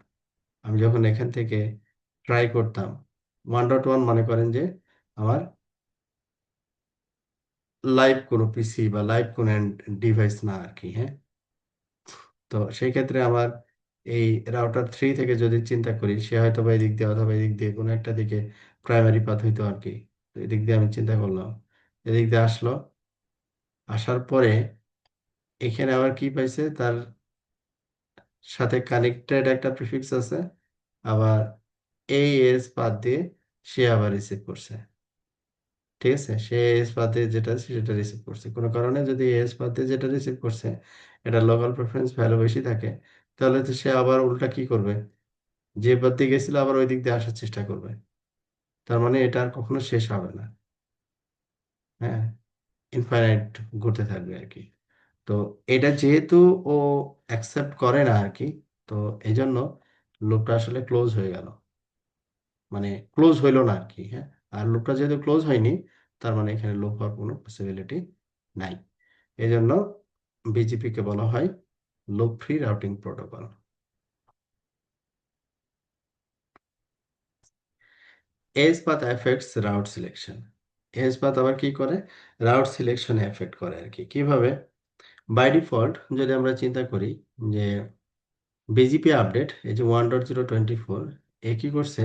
Speaker 1: আমি যখন এখান থেকে ট্রাই করতাম 1.1, মনে করেন যে আমার লাইভ কোনো পিসি বা লাইভ কোনো ডিভাইস না আর কি। হ্যাঁ, তো সেই ক্ষেত্রে আমার এই রাউটার 3 থেকে যদি চিন্তা করি, সে হয়তো বা এদিক দিয়ে অথবা এদিক দিয়ে কোনো একটা দিকে প্রাইমারি পাথ হইতো আর কি। তো এদিক দিয়ে আমি চিন্তা করলাম, এদিক দিয়ে আসলো, আসার পরে এখানে আবার কি পাইছে, তার সাথে কানেক্টেড একটা প্রিফিক্স আছে, আবার এই এস বাদ দিয়ে সে আবার রিসিভ করছে। ঠিক আছে, সে এস পাতে যেটা আছে সেটা রিসিভ করছে, কোনো কারণে যদি এস পাতে যেটা রিসিভ করছে এটা লোকাল প্রেফারেন্স ভ্যালু বেশি থাকে, তাহলে তো সে আবার উল্টা কি করবে, যে পথ দিয়ে গেছিল আবার ওই দিক দিয়ে আসার চেষ্টা করবে। তার মানে এটা আর কখনো শেষ হবে না। হ্যাঁ, ইনফাইনাইট ঘুরতে থাকবে আর কি। তো এটা যেহেতু ও অ্যাকসেপ্ট করে না আর কি, তো এই জন্য লুপটা আসলে ক্লোজ হয়ে গেল, মানে ক্লোজ হইলো না আর কি। হ্যাঁ, আর লুপটা যেহেতু ক্লোজ হয়নি, তার মানে এখানে লুপ হওয়ার কোনো পসিবিলিটি নাই। এই জন্য বিজিপি কে বলা হয় loop free routing protocol. AS path affects route selection. AS path আবার কি করে, রাউট সিলেকশনে এফেক্ট করে আর কি। কিভাবে? বাই ডিফল্ট যদি আমরা চিন্তা করি যে বিজিপি আপডেট এই যে 1.024, এ কি করছে,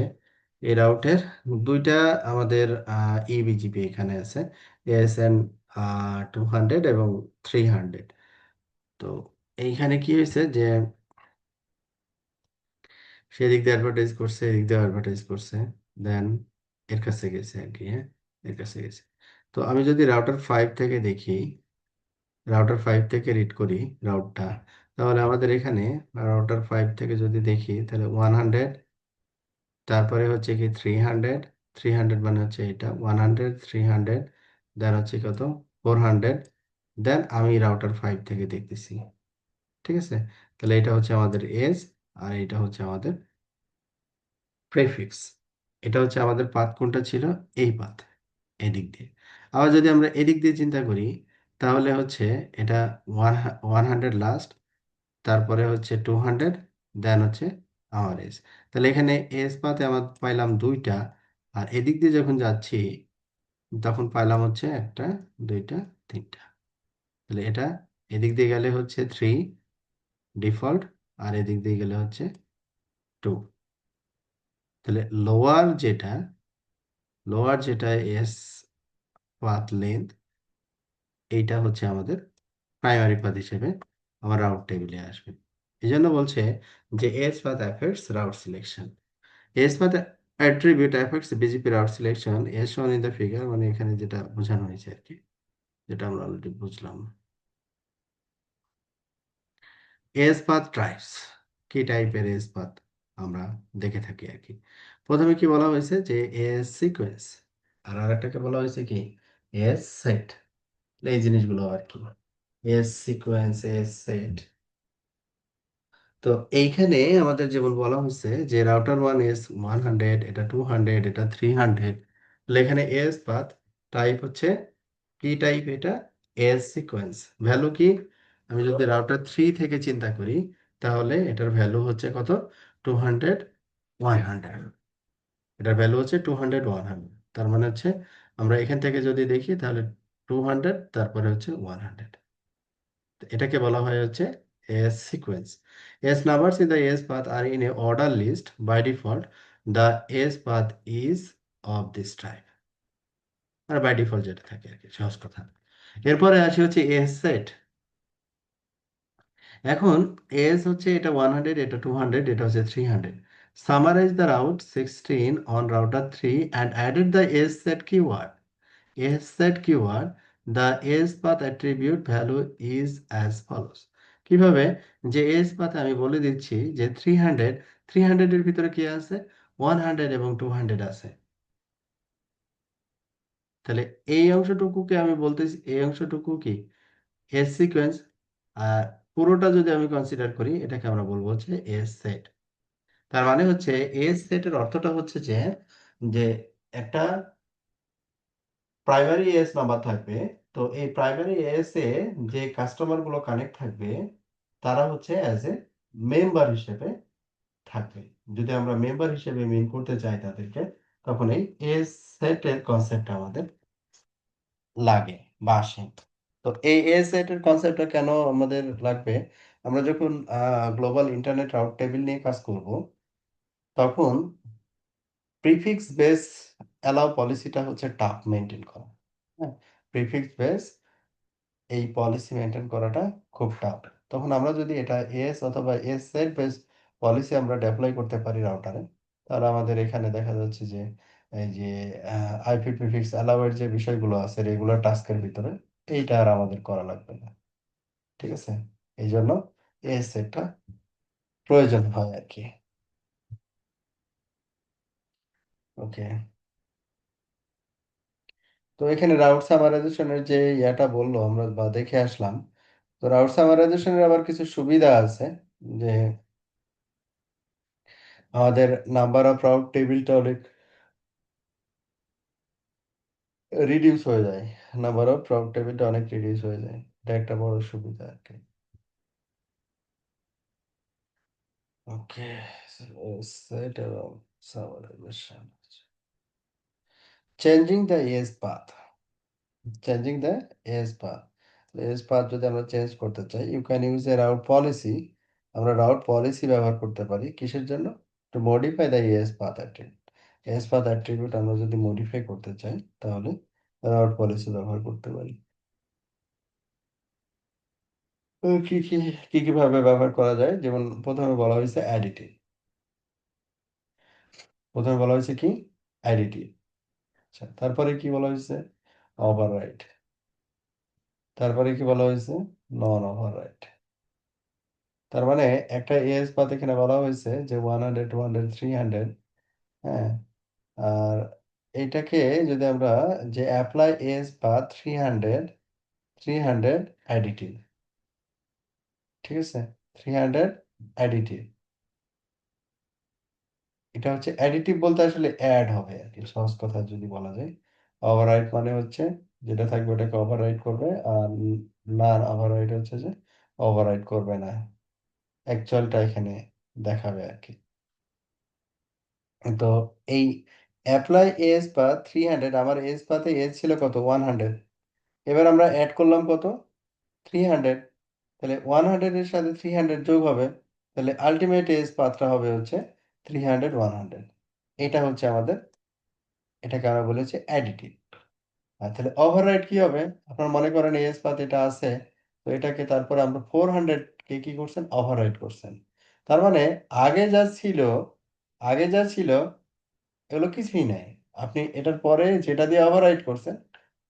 Speaker 1: এই রাউটের দুইটা আমাদের ই বিজিপি এখানে আছে, এএসএন 200 এবং 300। তো এইখানে কি হয়েছে যে সেদিক দিয়ে অ্যাডভার্টাইজ করছে, এদিক দিয়ে অ্যাডভার্টাইজ করছে, দেন এর কাছে গেছে আর কি। হ্যাঁ, এর কাছে গেছে। তো আমি যদি রাউটার 5 থেকে দেখি, রাউটার 5 থেকে রিড করি রাউটটা, তাহলে আমাদের এখানে রাউটার 5 থেকে যদি দেখি তাহলে 100, তারপরে হচ্ছে কি 300, 300 মানে হচ্ছে এটা 100, 300, দেন হচ্ছে কত 400, দেন আমি রাউটার 5 থেকে দেখতেছি। ঠিক আছে, তাহলে এটা হচ্ছে আমাদের এজ, আর এটা হচ্ছে আমাদের প্রেফিক্স। এটা হচ্ছে আমাদের পাথ কোনটা ছিল, এই পাথ, এদিক দিয়ে। আবার যদি আমরা এদিক দিয়ে চিন্তা করি, তাহলে হচ্ছে এটা 100 লাস্ট, তারপরে হচ্ছে 200, দেন হচ্ছে আমার এজ। তাহলে এখানে এজ পাতে আমার পাইলাম দুইটা, আর এদিক দিয়ে যখন যাচ্ছি তখন পাইলাম হচ্ছে একটা, দুইটা, তিনটা। তাহলে এটা এদিক দিয়ে গেলে হচ্ছে 3 ডিফল্ট, আর এদিক দিয়ে গেলে হচ্ছে 2। তাহলে লোয়ার যেটা এস পাথ লেন্থ, এইটা হচ্ছে আমাদের প্রাইমারি পাথ হিসেবে আমার রাউট টেবিলে আসবে। এই জন্য বলছে যে AS path affects route selection. AS path attribute affects BGP route selection as shown in the figure, মানে এখানে যেটা বোঝানো হয়েছে আর কি, যেটা আমরা অলরেডি বুঝলাম। এস পাথ টাইপস, কি টাইপের এস পাথ আমরা দেখে থাকি আর কি। প্রথমে কি বলা হয়েছে যে এস সিকোয়েন্স, আর আরেকটাকে বলা হয়েছে কি এস সেট। এই জিনিসগুলো আর কি, এস সিকোয়েন্স, এস সেট। তো এইখানে আমাদের যেমন বলা হয়েছে যে রাউটার 1 এস 100, এটা 200, এটা 300। এখানে এস পাথ টাইপ হচ্ছে কি টাইপ, এটা এস সিকোয়েন্স। ভ্যালু কি, আমি যদি রাউটার 3 থেকে চিন্তা করি, তাহলে এটার ভ্যালু হচ্ছে কত, 200, 100। এটার ভ্যালু হচ্ছে 200, 100। তার মানে হচ্ছে আমরা এখান থেকে যদি দেখি তাহলে 200, তারপরে হচ্ছে 100। এটাকে বলা হয় হচ্ছে AS sequence. AS numbers in the AS path are in a order list by default, the AS path is of this type. আর বাই ডিফল্ট যেটা থাকে আর কি, সহজ কথা। এরপরে আসি হচ্ছে এস সেট। এখন এস হচ্ছে এটা 100, এটা 200, এটা হচ্ছে 300। Summarize the route 16 on router 3 and added the s set keyword. S set keyword, the S path attribute value is as follows. কিভাবে, যে S path আমি বলে দিচ্ছি যে 300, 300 এর ভিতরে কি আছে, 100 এবং 200 আছে। তাহলে এই অংশটুকুকে আমি বলতেছি, এই অংশটুকু কি এস সিকোয়েন্স। আর পুরোটা যদি আমি কনসিডার করি, এটাকে আমরা বলবো হচ্ছে এস সেট। তার মানে হচ্ছে এস সেটের অর্থটা হচ্ছে যে একটা প্রাইমারি এস নাম্বার থাকবে। তো এই প্রাইমারি এস এ যে কাস্টমার গুলো কানেক্ট থাকবে, তারা হচ্ছে অ্যাজ এ মেম্বার হিসেবে থাকবে। যদি আমরা মেম্বার হিসেবে মিন করতে চাই তাদেরকে, তখন এই এস সেটের কনসেপ্ট আমাদের লাগে বা আসে। তো এই এস সেটের কনসেপ্টটা কেন আমাদের লাগবে, আমরা যখন গ্লোবাল ইন্টারনেট রাউট টেবিল নিয়ে কাজ করব, তখন প্রিফিক্স বেস অ্যালাউ পলিসিটা হচ্ছে টাফ মেনটেন করা। হ্যাঁ, প্রিফিক্স বেস এই পলিসি মেনটেন করাটা খুব টাফ। তখন আমরা যদি এটা এস অথবা এস সেট বেস পলিসি আমরা ডেপ্লয় করতে পারি রাউটারে, তাহলে আমাদের এখানে দেখা যাচ্ছে যে এই যে আইপি প্রিফিক্স অ্যালাউয়ের যে বিষয়গুলো আছে রেগুলার টাস্কের ভিতরে, এইটা আর আমাদের করা লাগবে না। ঠিক আছে, এই জন্য এই সেটটা প্রয়োজন হয় আর কি। ওকে, তো এখানে রাউট সামারাইজেশনের যে ইয়াটা বললো আমরা বা দেখে আসলাম, তো রাউট সামারাইজেশনের আবার কিছু সুবিধা আছে, যে আমাদের নাম্বার অফ রাউট টেবিলটা অনেক রিডিউস হয়ে যায়, নাম্বার অফ রাউট টেবিলটা অনেক রিডিউস হয়ে যায়, এটা একটা বড় সুবিধা আর কি। ওকে, সেট এবং summarization, changing the AS path, changing the AS path, AS path যদি আমরা চেঞ্জ করতে চাই, you can use a route policy, আমরা রাউট পলিসি ব্যবহার করতে পারি কিসের জন্য, to modify the AS path attribute, AS path attribute আমরা যদি মডিফাই করতে চাই তাহলে রাউট পলিসি ব্যবহার করতে পারি। কি কি কি ভাবে ব্যবহার করা যায়, যেমন প্রথমে বলা হয়েছে অ্যাডিটিভ, প্রথমে বলা হয়েছে কি অ্যাডিটিভ, আচ্ছা তারপরে কি বলা হয়েছে ওভাররাইট, তারপরে কি বলা হয়েছে নন ওভাররাইট। তার মানে একটা এজ পাথ এখানে বলা হয়েছে যে 100 200 300, হ্যাঁ, আর এইটাকে যদি আমরা যে অ্যাপ্লাই এজ পাথ 300 300 অ্যাডিটিভ, ঠিক আছে, 300 অ্যাডিটিভ, এটা হচ্ছে অ্যাডিটিভ বলতে আসলে অ্যাড হবে আর কি, সহজ কথা যদি বলা যায়। ওভাররাইট মানে হচ্ছে যেটা থাকবে ওটাকে ওভাররাইট করবে, আর নান ওভাররাইট হচ্ছে যে ওভাররাইট করবে না, অ্যাকচুয়ালটা এখানে দেখাবে আর কি। তো এই অ্যাপ্লাই এজ পাথ 300, আমার এজ পাথে এজ ছিল কত 100, এবার আমরা অ্যাড করলাম কত 300, তাহলে 100 এর সাথে 300 যোগ হবে, তাহলে আলটিমেট এজ পাথটা হবে হচ্ছে 300 100, এটা হচ্ছে আমাদের, এটাকে আমরা বলেছি অ্যাডিটিভ। আর তাহলে ওভাররাইট কি হবে, আপনার মনে করেন এজ পাথ এটা আছে, তো এটাকে তারপরে আমরা 400 কে কি করছেন ওভাররাইট করছেন, তার মানে আগে যা ছিল, আগে যা ছিল এগুলো কিছুই নাই, আপনি এটার পরে যেটা দিয়ে ওভাররাইট করছেন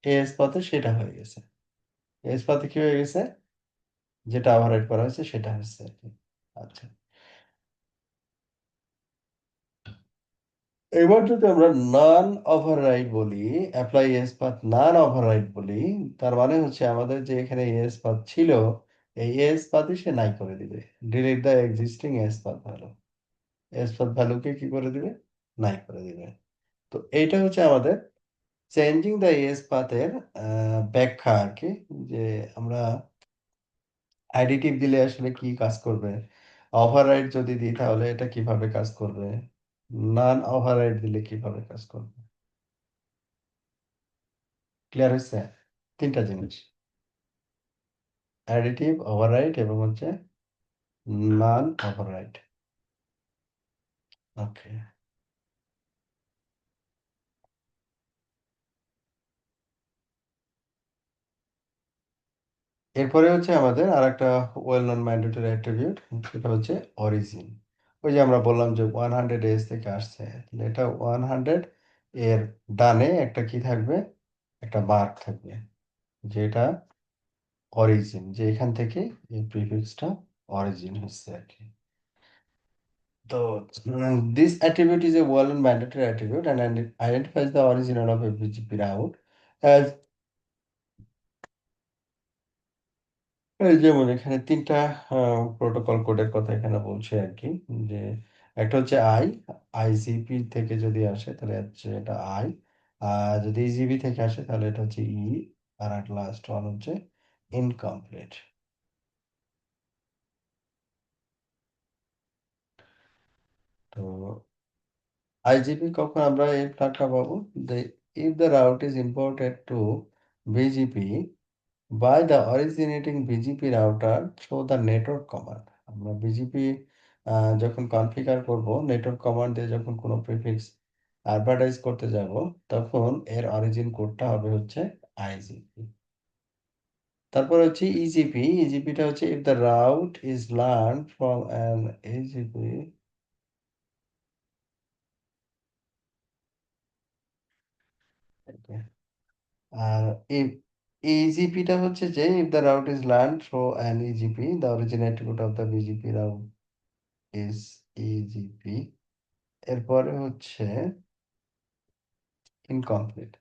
Speaker 1: এস পাতে সেটা হয়ে গেছে, এস পাতে কি হয়ে গেছে, যেটা ওভাররাইট করা হয়েছে সেটা হচ্ছে আর কি। আচ্ছা, এবার যদি আমরা নন ওভাররাইট বলি, অ্যাপ্লাই এস পাথ নন ওভাররাইট বলি, তার মানে হচ্ছে আমাদের যে এখানে এস পাথ ছিল এই এস পাথই সে নাই করে দিবে, delete the existing AS path value, AS path ভ্যালুকে কি করে দিবে, নাই করে দিবে। তো এইটা হচ্ছে আমাদের চেঞ্জিং দ্য এজ পাথের ব্যাখ্যা আর কি, যে আমরা অ্যাডিটিভ দিলে আসলে কি কাজ করবে, ওভাররাইড যদি দিই তাহলে এটা কিভাবে কাজ করবে, নন ওভাররাইড দিলে কিভাবে কাজ করবে। ক্লিয়ার হচ্ছে তিনটা জিনিস, অ্যাডিটিভ, ওভাররাইড এবং হচ্ছে নন ওভাররাইড। ওকে, এরপরে হচ্ছে আমাদের আর একটা ওয়েল নন ম্যান্ডেটরি অ্যাট্রিবিউট, সেটা হচ্ছে অরিজিন। ওই যে আমরা বললাম যে 100 এজ থেকে আসছে, তাহলে এটা 100 এর ডানে একটা কি থাকবে, একটা মার্ক থাকবে, যেটা অরিজিন, যে এখান থেকে এই প্রিফিক্সটা অরিজিন হচ্ছে আর কি। তো this attribute is a well non mandatory attribute and identifies the origin of a BGP route, এই যেমন এখানে তিনটা প্রোটোকল কোডের কথা এখানে বলছে আর কি, যে একটা হচ্ছে আইজিপি থেকে যদি আসে তাহলে হচ্ছে এটা আই, আর যদি ইজিবি থেকে আসে তাহলে এটা হচ্ছে ই, আর at লাস্ট ওয়ান হচ্ছে ইনকমপ্লিট। তো আইজিপি কখন আমরা এই ফ্ল্যাগটা পাবো, যে if the route is imported to BGP by the originating BGP router through the network command, আমরা বিজিপি যখন কনফিগার করব নেটওয়ার্ক কমান্ড দিয়ে যখন কোনো প্রিফিক্স অ্যাডভার্টাইজ করতে যাব, তখন এর অরিজিন কোডটা হবে হচ্ছে আইজিপি। তারপর হচ্ছে ইজিপি, ইজিপিটা হচ্ছে if the route is learn from an e-GP, Okay. আর ইজিপিটা হচ্ছে যে if the route is learned through an EGP, the origin attribute of the BGP route is EGP. এরপরে হচ্ছে incomplete.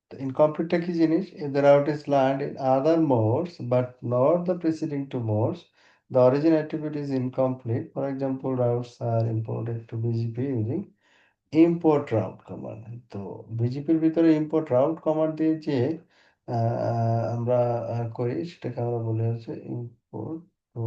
Speaker 1: তো ইনকমপ্লিটটা কি জিনিস? If the route is learned in other modes but not the preceding two modes, the origin attribute is incomplete. For example, routes are imported to BGP using import route command. তো বিজিপির ভিতরে import route command দিয়ে যে আমরা করি সেটাকে আমরা বলি হচ্ছে import to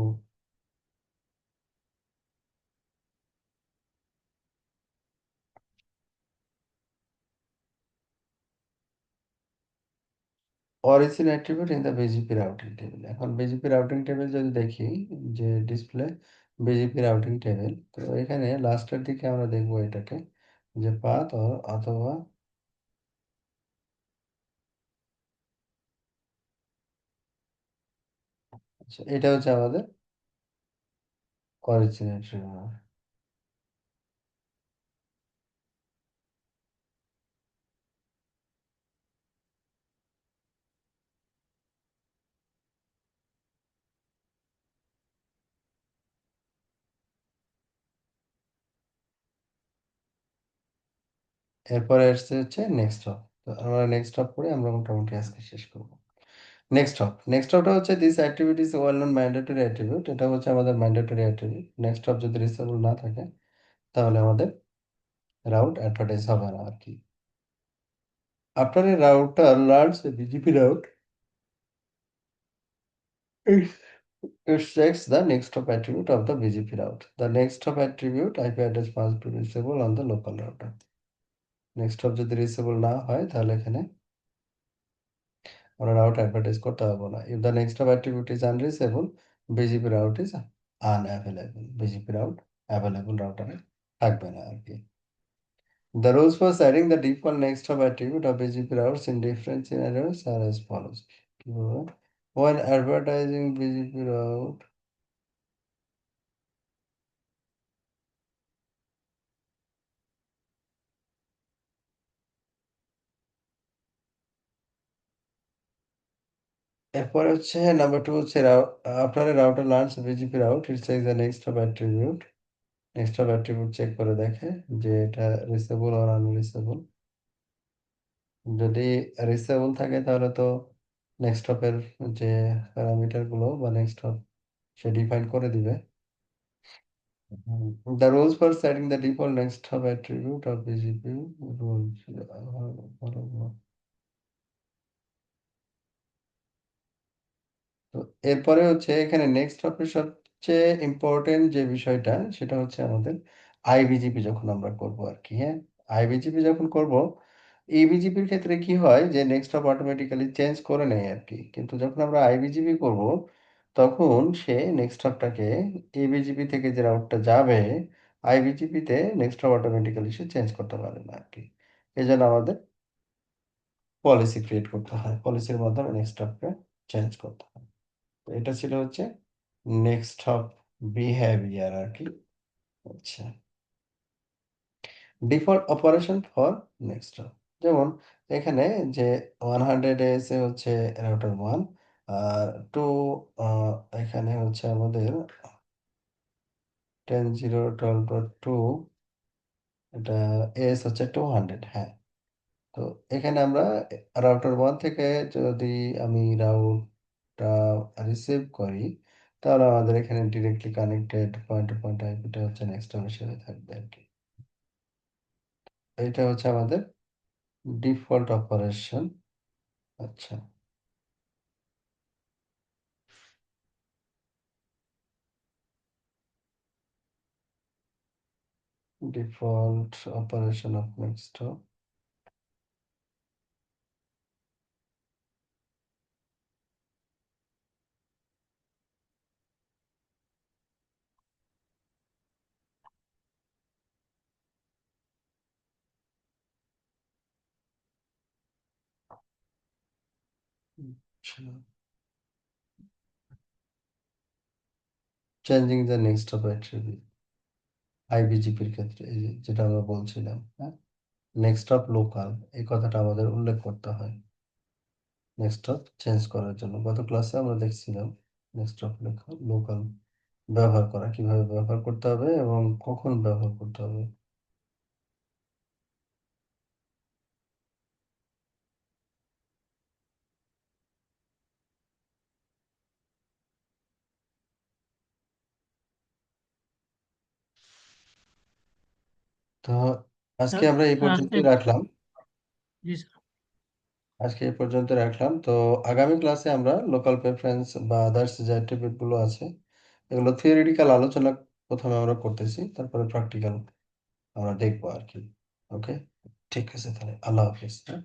Speaker 1: origin attribute in the BGP routing table. এখন BGP routing table যদি দেখি যে ডিসপ্লে BGP routing table, তো এখানে লাস্টের দিকে আমরা দেখবো এটাকে যে পাথ অথবা আচ্ছা, এটা হচ্ছে আমাদের অরিজিন attribute। এরপরে আসছে হচ্ছে নেক্সট হপ। তো আমরা নেক্সট হপ করে আমরা মোটামুটি আজকে শেষ করবো। নেক্সট হপটা হচ্ছে this activity is well non mandatory attribute. এটা হচ্ছে আমাদের ম্যান্ডেটরি অ্যাট্রিবিউট। নেক্সট হপ যদি রিচেবল না থাকে তাহলে আমাদের রাউট অ্যাডভার্টাইজ হবে না আর কি। After a router learns a BGP route, it checks the next hop attribute of the BGP route. The next hop attribute IP address must be reachable on the local router. Next hop যদি reachable না হয় তাহলে এখানে আমরা route advertise করতে পারবো না। If the next hop attribute is unreachable, BGP route is unavailable. BGP route available রাউটারে থাকবে না আর কি। The rules for setting the default next hop attribute of BGP routes in different scenarios are as follows. When advertising BGP route, এরপরে হচ্ছে number 2 হচ্ছে after a router learns BGP route, it check the next hop attribute. Next hop attribute check করে দেখে যে এটা reachable আর unreachable. যদি reachable থাকে তাহলে তো নেক্সট হপের যে প্যারামিটার গুলো বা নেক্সট হপ সে ডিফাইন করে দিবে। The rules for setting the default next hop attribute of BGP rules. তো এরপরে হচ্ছে এখানে নেক্সট হপের সবচেয়ে ইম্পর্টেন্ট যে বিষয়টা সেটা হচ্ছে আমাদের আইবিজিপি যখন আমরা করব আর কি। হ্যাঁ, আইবিজিপি যখন করব, ইবিজিপির ক্ষেত্রে কি হয় যে নেক্সট হপ অটোমেটিক্যালি চেঞ্জ করে নেয় আর কি। কিন্তু যখন আমরা আইবিজিপি করব তখন সে নেক্সট হপটাকে ইবিজিপি থেকে যে রাউটটা যাবে আইবিজিপিতে নেক্সট হপ অটোমেটিক্যালি সে চেঞ্জ করতে পারে না আর কি। এই জন্য আমাদের পলিসি ক্রিয়েট করতে হয়, পলিসির মাধ্যমে নেক্সট হপকে চেঞ্জ করতে হয়। তো এটা ছিল হচ্ছে নেক্সট হপ বিহেভিয়ার আর কি। আচ্ছা, default operation for next hop, যেমন এখানে যে 100 এসে হচ্ছে রাউটার 1 আর 2, এখানে হচ্ছে আমাদের 10.0.12.2, এটা এস হচ্ছে 200। হ্যাঁ, তো এখানে আমরা রাউটার 1 থেকে যদি আমি রাউটটা রিসিভ করি তাহলে আমাদের এখানে directly connected point to point আইপিটা হচ্ছে নেক্সট হপের সাথে থাকবে আর কি। এটা হচ্ছে আমাদের ডিফল্ট অপারেশন। আচ্ছা, default operation of next hop. Changing the next hop attribute আইবিজিপির ক্ষেত্রে এই যেটা আমরা বলছিলাম। হ্যাঁ, নেক্সট অফ লোকাল এই কথাটা আমাদের উল্লেখ করতে হয় নেক্সট অফ চেঞ্জ করার জন্য। গত ক্লাসে আমরা দেখছিলাম নেক্সট অফ লোকাল ব্যবহার করা, কিভাবে ব্যবহার করতে হবে এবং কখন ব্যবহার করতে হবে। তো আজকে
Speaker 2: স্যার,
Speaker 1: আমরা এই
Speaker 2: আজকে
Speaker 1: পর্যন্তই রাখলাম।
Speaker 2: জি স্যার।
Speaker 1: আজকে এই পর্যন্ত রাখলাম। তো আগামী ক্লাসে আমরা লোকাল প্রেফারেন্স বা আদার্স যে অ্যাট্রিবিউট গুলো আছে এগুলো থিওরিটিক্যাল আলোচনা প্রথমে আমরা করতেছি, তারপরে প্র্যাকটিক্যাল আমরা দেখবো আর কি। ওকে, ঠিক আছে তাহলে, আল্লাহ হাফিজ। হ্যাঁ।